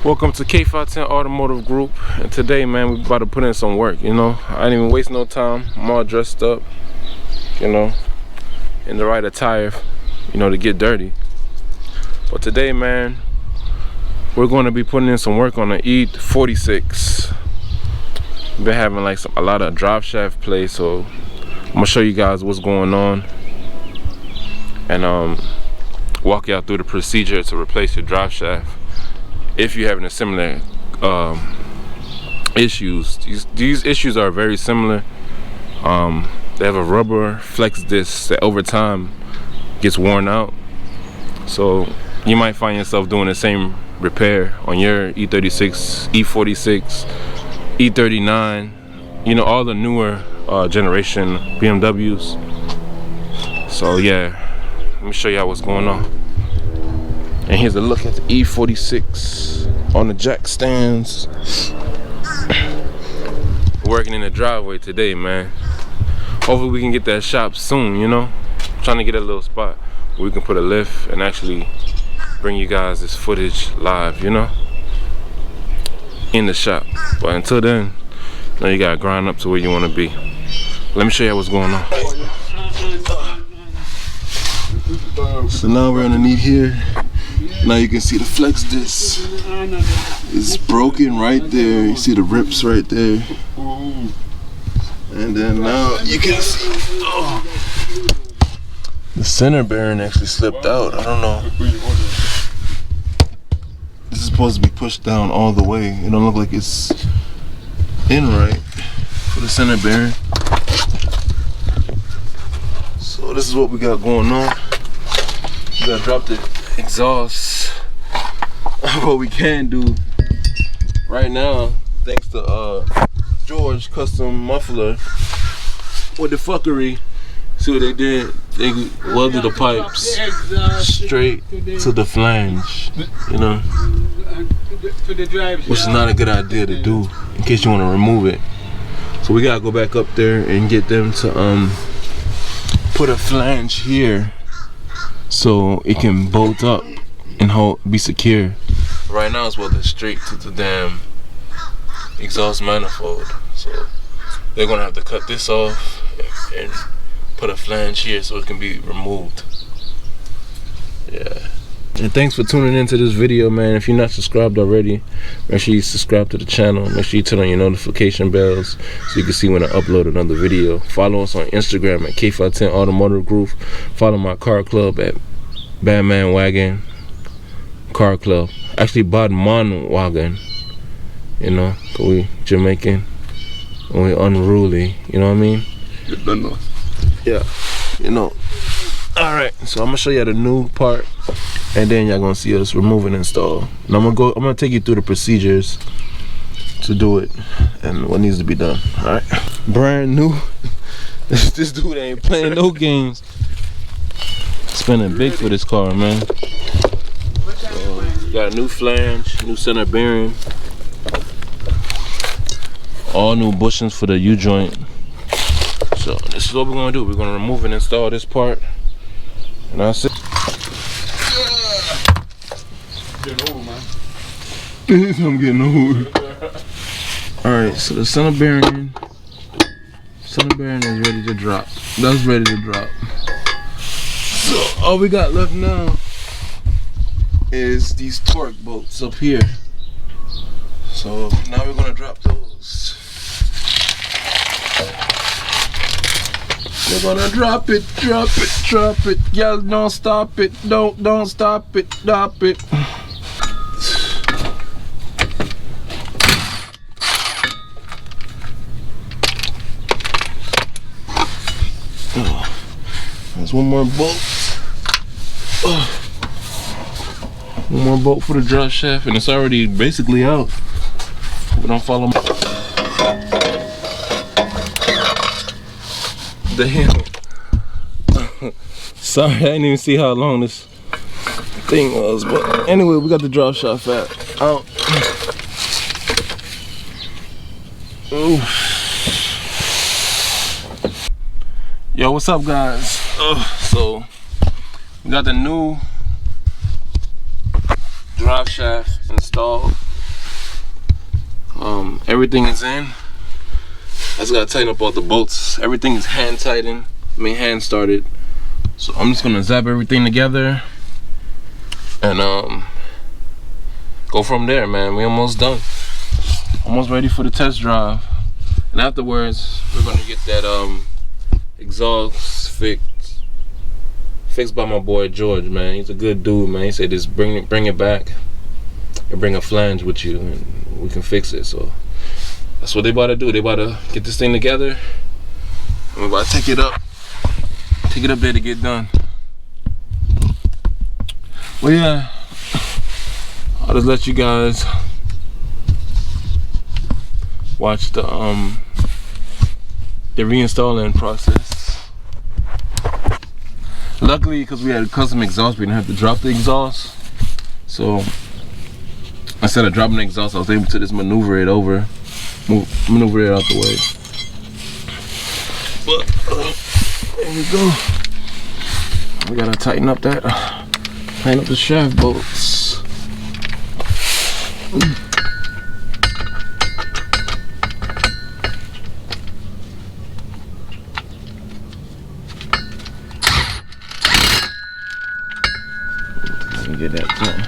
Welcome to E46 Automotive Group, and today, man, we about to put in some work. You know, I didn't even waste no time. I'm all dressed up, you know, in the right attire, you know, to get dirty. But today, man, we're going to be putting in some work on the E46. Been having like a lot of Driveshaft play, so I'm gonna show you guys what's going on and walk y'all through the procedure to replace your Driveshaft. If you're having a similar issues, these issues are very similar. They have a rubber flex disc that over time gets worn out, so you might find yourself doing the same repair on your E36, E46, E39, you know, all the newer generation BMWs. So yeah, let me show y'all what's going on. And here's a look at the E46 on the jack stands. Working in the driveway today, man. Hopefully we can get that shop soon, you know. I'm trying to get a little spot where we can put a lift and actually bring you guys this footage live, you know, in the shop. But until then, you know, you gotta grind up to where you wanna be. Let me show you what's going on. So now we're underneath here. Now you can see the flex disc is broken right there. You see the rips right there. And then now you can see the center bearing actually slipped out. I don't know. This is supposed to be pushed down all the way. It don't look like it's in right for the center bearing. So this is what we got going on. We gotta drop the exhaust. What we can do right now, thanks to George Custom Muffler with the fuckery, see what they did? They welded the pipes straight to the flange, you know, which is not a good idea to do in case you want to remove it. So we gotta go back up there and get them to put a flange here so it can bolt up and be secure. Right now it's welded straight to the damn exhaust manifold, so they're gonna have to cut this off and put a flange here so it can be removed. Yeah. And thanks for tuning into this video, man. If you're not subscribed already, make sure you subscribe to the channel. Make sure you turn on your notification bells so you can see when I upload another video. Follow us on Instagram at E46 Automotive Group. Follow my car club at Batman Wagon Car Club. Actually Badman Wagon, you know, cause we Jamaican and we unruly, you know what I mean? Yeah, you know. Alright, so I'm gonna show you the new part, and then y'all gonna see us remove and install. And I'm gonna take you through the procedures to do it and what needs to be done. Alright. Brand new. This dude ain't playing no games. Spending big for this car, man. Got a new flange, new center bearing, all new bushings for the U-joint. So this is what we're gonna do. We're gonna remove and install this part, and that's it. Getting old, man. I'm getting old. All right, so the center bearing is ready to drop. That's ready to drop. So all we got left now is these torque bolts up here. So now we're gonna drop those. We're gonna drop it, drop it, drop it. Y'all don't stop it, don't stop it, stop it. There's one more bolt. One more bolt for the drive shaft, and it's already basically out. Hope it don't follow me. Damn. Sorry, I didn't even see how long this thing was, but anyway, we got the drive shaft out. Ooh. Yo, what's up, guys? So we got the new drive shaft installed. Everything is in. I just gotta tighten up all the bolts. Everything is hand tightened. I mean hand started. So I'm just gonna zap everything together and go from there, man. We almost done. Almost ready for the test drive. And afterwards, we're gonna get that exhaust fixed by my boy George, man. He's a good dude, man. He said just bring it back and bring a flange with you and we can fix it. So that's what they about to do. They about to get this thing together and we're about to take it up there to get done. Well, yeah, I'll just let you guys watch the reinstalling process. Luckily, because we had a custom exhaust, we didn't have to drop the exhaust. So instead of dropping the exhaust, I was able to just maneuver it over, maneuver it out the way. But there we go. We gotta tighten up the shaft bolts. Let me get that done.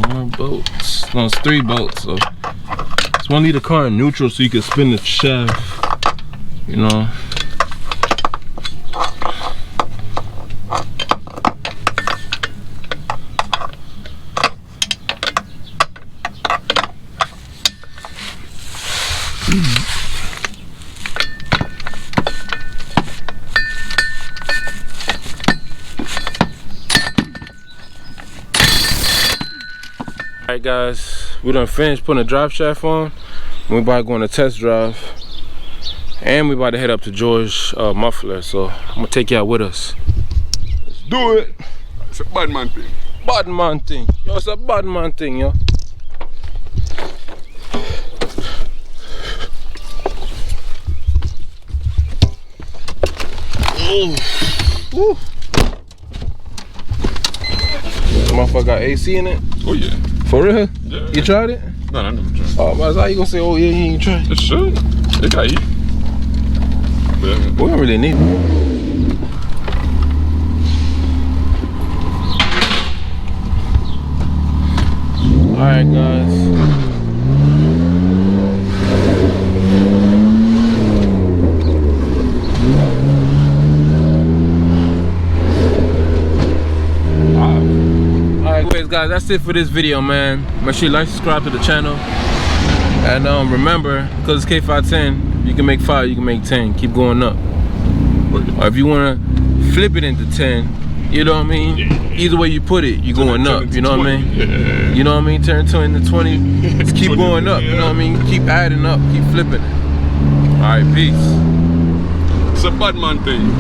More bolts. No, it's 3 bolts. So just want to leave the car in neutral so you can spin the shaft. You know. Alright guys, we done finished putting the drive shaft on. We're about to go on a test drive. And we're about to head up to George Muffler, so I'm gonna take y'all with us. Let's do it! It's a bad man thing. Bad man thing. Yo, it's a bad man thing, yo. Woo. Motherfucker got AC in it? Oh yeah. For real? Yeah. You tried it? No, I never tried. Oh, but how you gonna say, oh yeah, you ain't tried it? It should. It got heat. Yeah. We don't really need it. Alright guys. Guys, that's it for this video, man. Make sure you like, subscribe to the channel, and remember, because it's K510, you can make 5, you can make 10, keep going up. Or if you want to flip it into 10, you know what I mean? Yeah. Either way you put it, you're going up, you know what I mean? Yeah. You know what I mean? Turn 20 into 20, just keep going up, you know what I mean? Keep adding up, keep flipping it. Alright, peace. It's a bad man thing.